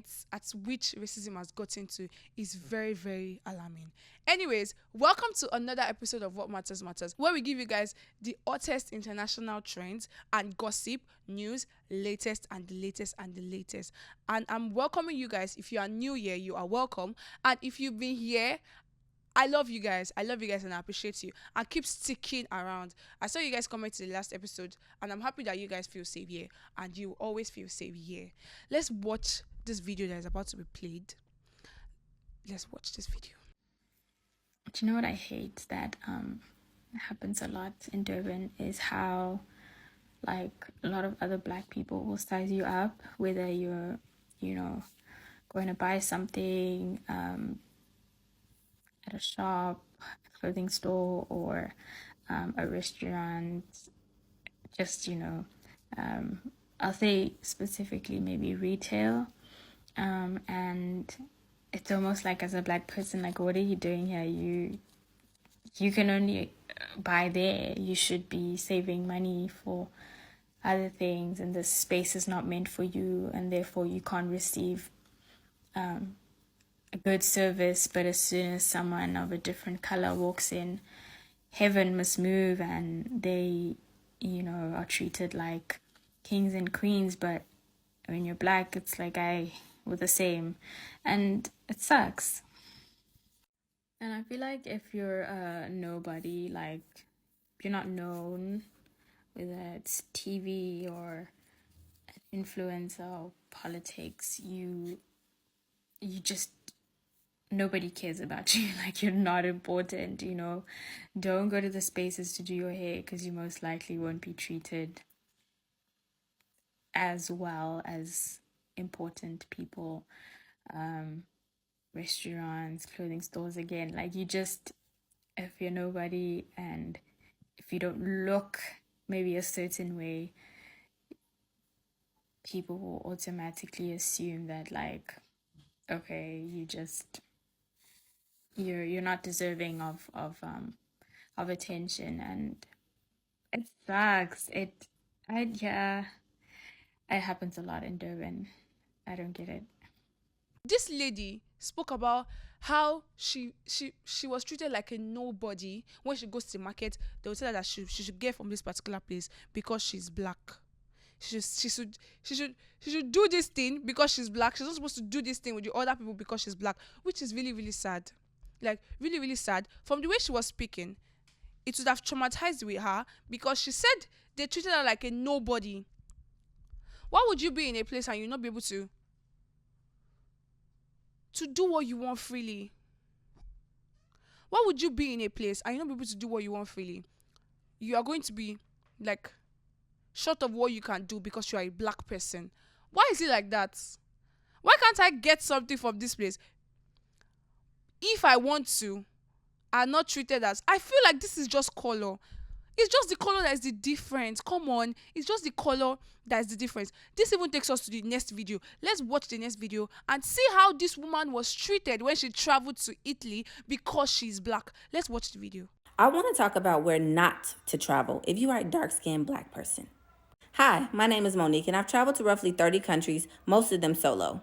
extent at which racism has gotten to is very, very alarming. Anyways, welcome to another episode of What Matters Matters, where we give you guys the hottest international trends and gossip, news, latest and the latest and the latest. And I'm welcoming you guys. If you are new here, you are welcome. And if you've been here, I love you guys. I love you guys and I appreciate you. And keep sticking around. I saw you guys comment to the last episode and I'm happy that you guys feel safe here and you always feel safe here. Let's watch this video that is about to be played. Let's watch this video. Do you know what I hate that happens a lot in Durban is how like a lot of other black people will size you up, whether you're, going to buy something at a shop, clothing store, or a restaurant. Just I'll say specifically maybe retail, and it's almost like as a black person, like, what are you doing here? You can only buy there. You should be saving money for other things, and this space is not meant for you, and therefore you can't receive a good service. But as soon as someone of a different color walks in, heaven must move, and they, are treated like kings and queens. But when you're black, it's like we're the same, and it sucks. And I feel like if you're nobody, like if you're not known, whether it's TV or an influencer or politics, you just, nobody cares about you. Like, you're not important. Don't go to the spaces to do your hair because you most likely won't be treated as well as important people. Restaurants, clothing stores, again, like, if you're nobody and if you don't look maybe a certain way, people will automatically assume that, like, okay, you're not deserving of attention, and it sucks. It happens a lot in Durban. I don't get it. This lady spoke about how she was treated like a nobody. When she goes to the market, they will tell her that she should get from this particular place because she's black. She should do this thing because she's black. She's not supposed to do this thing with the other people because she's black, which is really, really sad. Like, really, really sad. From the way she was speaking, it would have traumatized with her because she said they treated her like a nobody. Why would you be in a place and you not be able to do what you want freely? Why would you be in a place and you not be able to do what you want freely? You are going to be like short of what you can do because you are a black person. Why is it like that? Why can't I get something from this place if I want to and not treated as? I feel like this is just color. It's just the color that is the difference. Come on. It's just the color that is the difference. This even takes us to the next video. Let's watch the next video and see how this woman was treated when she traveled to Italy because she's black. Let's watch the video. I want to talk about where not to travel if you are a dark-skinned black person. Hi, my name is Monique, and I've traveled to roughly 30 countries, most of them solo.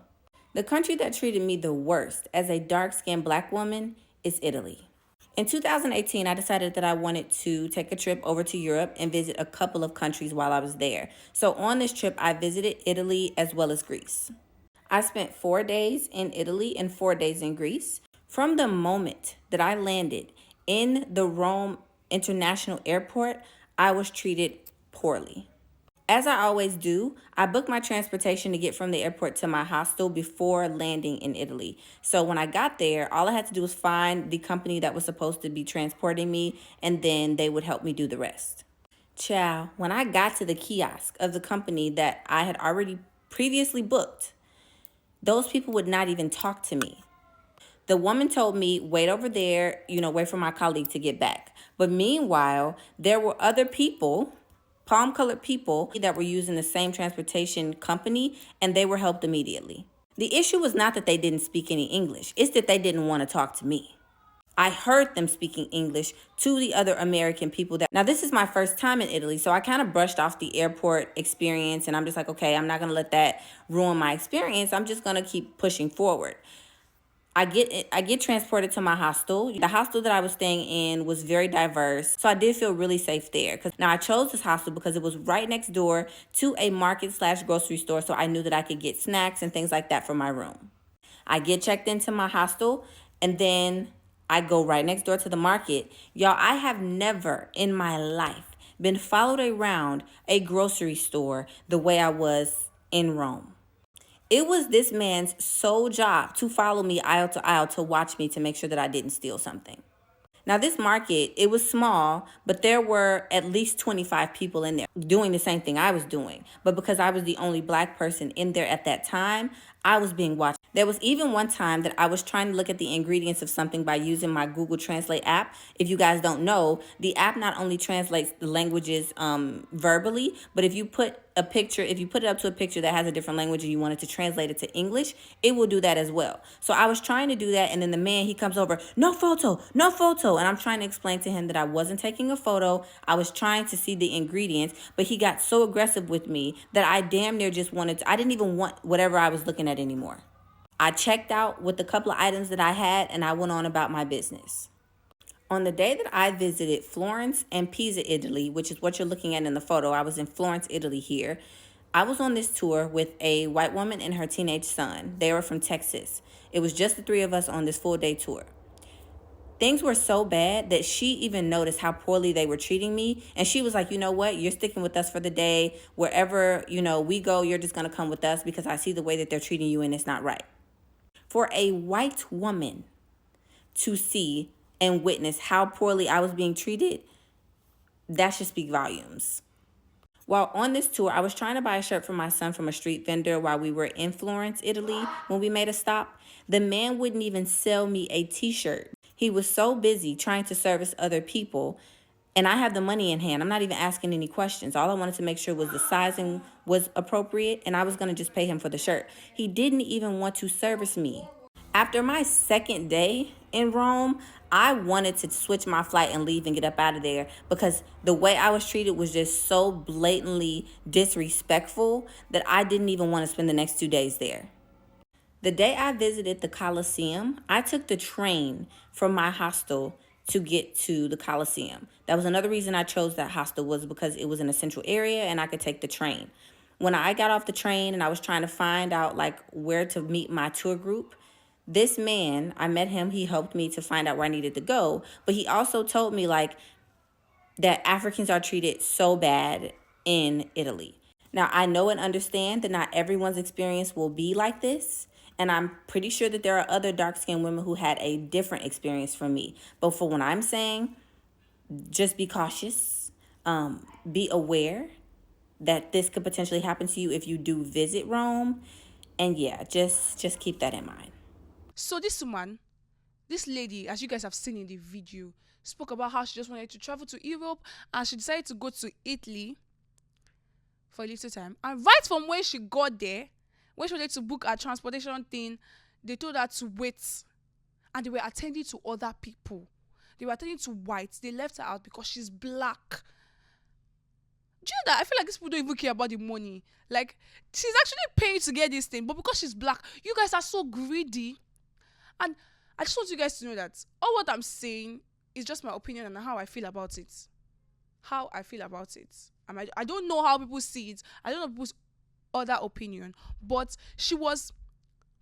The country that treated me the worst as a dark-skinned black woman is Italy. In 2018, I decided that I wanted to take a trip over to Europe and visit a couple of countries while I was there. So on this trip, I visited Italy as well as Greece. I spent 4 days in Italy and 4 days in Greece. From the moment that I landed in the Rome International Airport, I was treated poorly. As I always do, I booked my transportation to get from the airport to my hostel before landing in Italy. So when I got there, all I had to do was find the company that was supposed to be transporting me, and then they would help me do the rest. Ciao. When I got to the kiosk of the company that I had already previously booked, those people would not even talk to me. The woman told me, wait over there, wait for my colleague to get back. But meanwhile, there were other people, palm-colored people, that were using the same transportation company, and they were helped immediately. The issue was not that they didn't speak any English. It's that they didn't want to talk to me. I heard them speaking English to the other American people that. Now, this is my first time in Italy, so I kind of brushed off the airport experience, and I'm just like, okay, I'm not going to let that ruin my experience. I'm just going to keep pushing forward. I get transported to my hostel. The hostel that I was staying in was very diverse, so I did feel really safe there. Now I chose this hostel because it was right next door to a market/grocery store, so I knew that I could get snacks and things like that for my room. I get checked into my hostel, and then I go right next door to the market. Y'all, I have never in my life been followed around a grocery store the way I was in Rome. It was this man's sole job to follow me aisle to aisle to watch me to make sure that I didn't steal something. Now, this market, it was small, but there were at least 25 people in there doing the same thing I was doing. But because I was the only black person in there at that time, I was being watched. There was even one time that I was trying to look at the ingredients of something by using my Google Translate app. If you guys don't know, the app not only translates the languages verbally, but if you put it up to a picture that has a different language and you wanted to translate it to English, it will do that as well. So I was trying to do that, and then the man, he comes over, no photo, no photo. And I'm trying to explain to him that I wasn't taking a photo. I was trying to see the ingredients, but he got so aggressive with me that I damn near just I didn't even want whatever I was looking at anymore. I checked out with the couple of items that I had, and I went on about my business. On the day that I visited Florence and Pisa, Italy, which is what you're looking at in the photo, I was in Florence, Italy here. I was on this tour with a white woman and her teenage son. They were from Texas. It was just the three of us on this full day tour. Things were so bad that she even noticed how poorly they were treating me. And she was like, you know what? You're sticking with us for the day. Wherever, we go, you're just going to come with us because I see the way that they're treating you and it's not right. For a white woman to see and witness how poorly I was being treated, that should speak volumes. While on this tour, I was trying to buy a shirt for my son from a street vendor while we were in Florence, Italy, when we made a stop. The man wouldn't even sell me a t-shirt. He was so busy trying to service other people, and I have the money in hand. I'm not even asking any questions. All I wanted to make sure was the sizing was appropriate, and I was going to just pay him for the shirt. He didn't even want to service me. After my second day in Rome, I wanted to switch my flight and leave and get up out of there because the way I was treated was just so blatantly disrespectful that I didn't even want to spend the next 2 days there. The day I visited the Colosseum, I took the train from my hostel to get to the Colosseum. That was another reason I chose that hostel, was because it was in a central area and I could take the train. When I got off the train and I was trying to find out where to meet my tour group, this man, I met him, he helped me to find out where I needed to go, but he also told me that Africans are treated so bad in Italy. Now, I know and understand that not everyone's experience will be like this, and I'm pretty sure that there are other dark-skinned women who had a different experience from me. But for what I'm saying, just be cautious, be aware that this could potentially happen to you if you do visit Rome, and yeah, just keep that in mind. So this woman, this lady, as you guys have seen in the video, spoke about how she just wanted to travel to Europe and she decided to go to Italy for a little time. And right from when she got there, when she wanted to book a transportation thing, they told her to wait. And they were attending to other people. They were attending to whites. They left her out because she's black. Do you know that? I feel like these people don't even care about the money. She's actually paying to get this thing, but because she's black, you guys are so greedy. And I just want you guys to know that all what I'm saying is just my opinion and how I feel about it. How I feel about it. I don't know how people see it. I don't know people's other opinion. But she was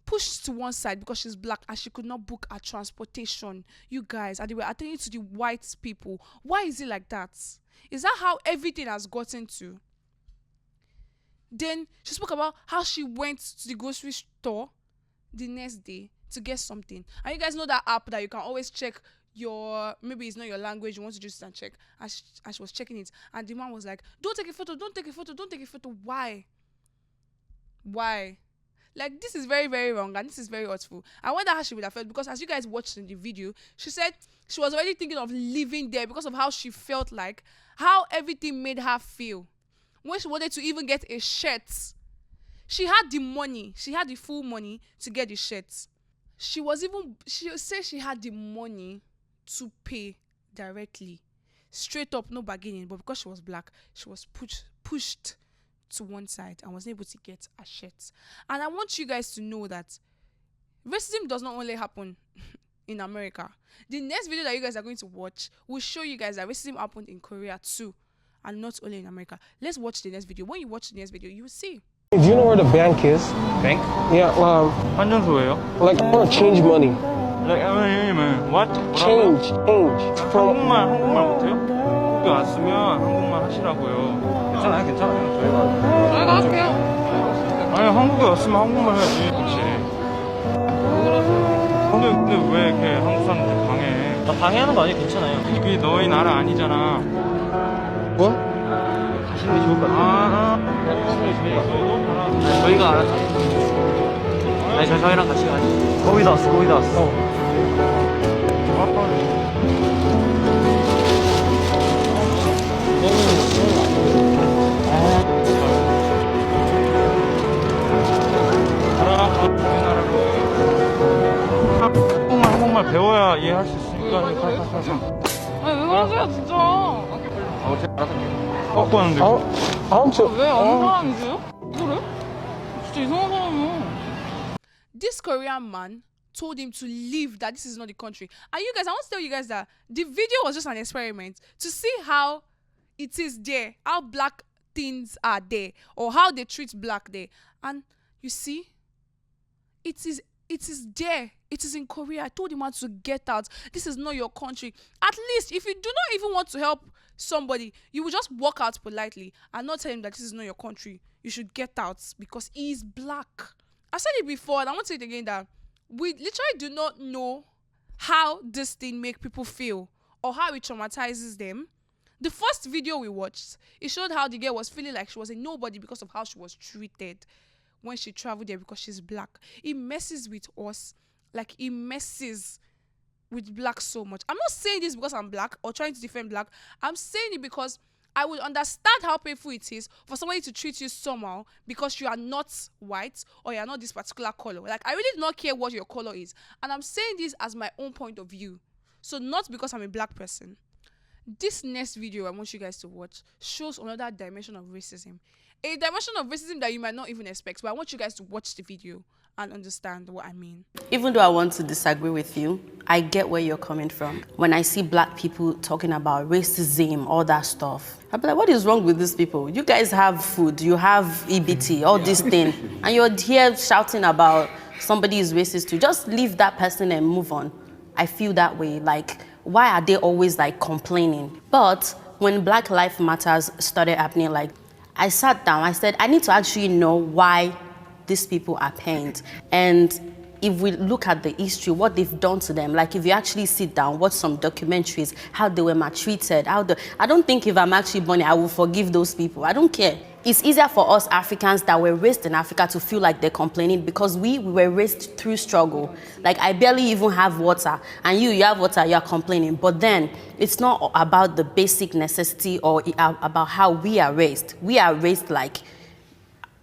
pushed to one side because she's black and she could not book a transportation. You guys, and they were attending to the white people. Why is it like that? Is that how everything has gotten to? Then she spoke about how she went to the grocery store the next day to get something. And you guys know that app that you can always check maybe it's not your language, you want to just and check. And she was checking it. And the man was like, don't take a photo, don't take a photo, don't take a photo. Why? This is very, very wrong and this is very hurtful. I wonder how she would have felt, because as you guys watched in the video, she said she was already thinking of leaving there because of how she felt, how everything made her feel. When she wanted to even get a shirt, she had the money, she had the full money to get the shirt. She said she had the money to pay directly. Straight up, no bargaining. But because she was black, she was pushed to one side and was able to get a shirt. And I want you guys to know that racism does not only happen in America. The next video that you guys are going to watch will show you guys that racism happened in Korea too, and not only in America. Let's watch the next video. When you watch the next video, you will see. Do you know where the bank is? Bank? Yeah, 환전소예요? like I want to change money. Like, what? Change. From 한국말 못해요? 한국에 왔으면 한국말 하시라고요. 괜찮아요. 저희가 할게요. 아니, 한국에 왔으면 한국말 해야지. 그렇지. 근데 왜 이렇게 한국 사람들이 방해? 나 방해하는 거 아니에요? 괜찮아요. 이게 너희 나라 아니잖아. what? 가시는 게 좋을 것 같아요. 저희가 알아서. 아니, 저희랑 같이 가시죠. 거의 다 왔어. 한국말 배워야 이해할 수 있으니까. 아니 왜 그러세요 진짜? 제가 알아서 할게요. 꺾고 하는데. I want to. 왜 아무 사람이세요? 그래? 진짜 이상한 사람이야. This Korean man told him to leave, that this is not the country. And you guys, I want to tell you guys that the video was just an experiment to see how it is there, how black things are there, or how they treat black there. And you see, it is there. It is in Korea. I told the man to get out. This is not your country. At least if you do not even want to help somebody, you will just walk out politely and not tell him that this is not your country. You should get out because he is black. I said it before and I want to say it again that we literally do not know how this thing make people feel or how it traumatizes them. The first video we watched, it showed how the girl was feeling like she was a nobody because of how she was treated when she traveled there because she's black. It messes with us. Like, it messes with black so much. I'm not saying this because I'm black or trying to defend black. I'm saying it because I would understand how painful it is for somebody to treat you somehow because you are not white or you are not this particular color. Like, I really do not care what your color is. And I'm saying this as my own point of view. So not because I'm a black person. This next video I want you guys to watch shows another dimension of racism. A dimension of racism that you might not even expect. But I want you guys to watch the video and understand what I mean. Even though I want to disagree with you, I get where you're coming from. When I see black people talking about racism, all that stuff, I'm like, what is wrong with these people? You guys have food, you have EBT, all this thing, and you're here shouting about somebody is racist too. Just leave that person and move on. I feel that way. Like, why are they always like complaining? But when Black Lives Matters started happening, like, I sat down, I said, I need to actually know why these people are pained. And if we look at the history, what they've done to them, like if you actually sit down, watch some documentaries, how they were maltreated, I don't think if I'm actually born, I will forgive those people. I don't care. It's easier for us Africans that were raised in Africa to feel like they're complaining because we were raised through struggle. Like, I barely even have water, and you have water, you're complaining. But then it's not about the basic necessity or about how we are raised. We are raised like,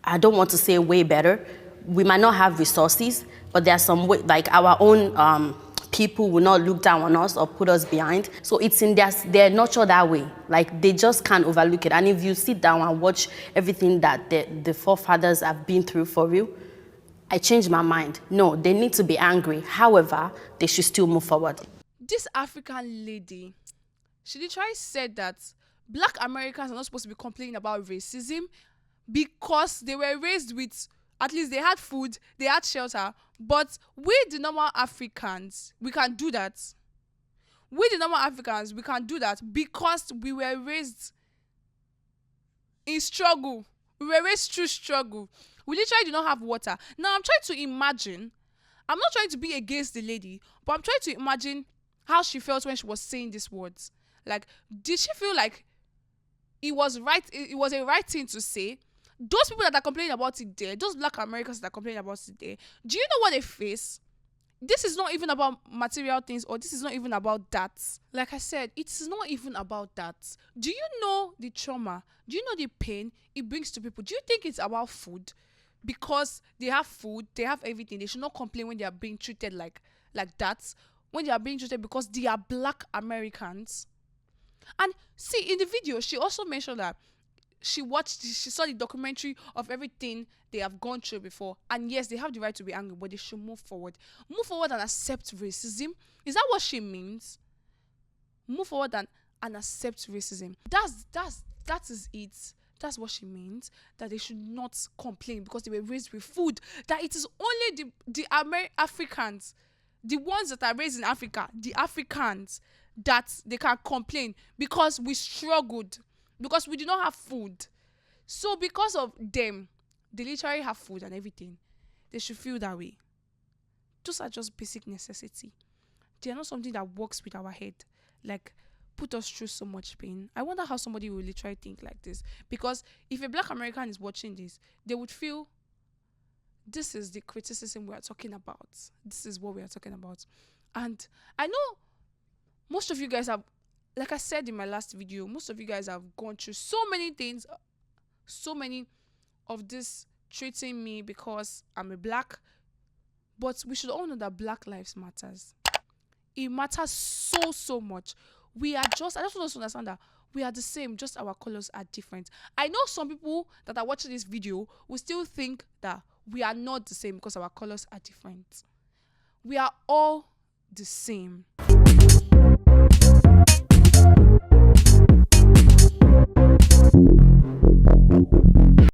I don't want to say way better. We might not have resources, but there are some way, like our own people will not look down on us or put us behind. So it's in they're nurtured that way. Like, they just can't overlook it. And if you sit down and watch everything that the forefathers have been through for you, I changed my mind. No, they need to be angry. However, they should still move forward. This African lady, she literally said that black Americans are not supposed to be complaining about racism because they were raised with, at least they had food, they had shelter. But we, the normal Africans, we can do that. We, the normal Africans, we can do that because we were raised in struggle. We were raised through struggle. We literally do not have water. Now, I'm trying to imagine, I'm not trying to be against the lady, but I'm trying to imagine how she felt when she was saying these words. Like, did she feel like it was right, it was a right thing to say? Those people that are complaining about it there, those black Americans that are complaining about it there, do you know what they face? This is not even about material things, or this is not even about that. Like I said, it's not even about that. Do you know the trauma? Do you know the pain it brings to people? Do you think it's about food? Because they have food, they have everything. They should not complain when they are being treated like that. when they are being treated because they are black Americans. And see, in the video, she also mentioned that she saw the documentary of everything they have gone through before. And yes, they have the right to be angry, but they should move forward. Move forward and accept racism. Is that what she means? Move forward and accept racism. That is it. That's what she means. That they should not complain because they were raised with food. That it is only the Africans, the ones that are raised in Africa, the Africans, that they can complain because we struggled, because we do not have food. So because of them, they literally have food and everything. They should feel that way. Those are just basic necessity. They are not something that works with our head. Like, put us through so much pain. I wonder how somebody will literally think like this. Because if a black American is watching this, they would feel, this is the criticism we are talking about. This is what we are talking about. And I know most of you guys have, like I said in my last video, most of you guys have gone through so many things, so many of this treating me because I'm a black. But we should all know that Black lives matters. It matters so much. I just want us to understand that we are the same, just our colors are different. I know some people that are watching this video will still think that we are not the same because our colors are different. We are all the same.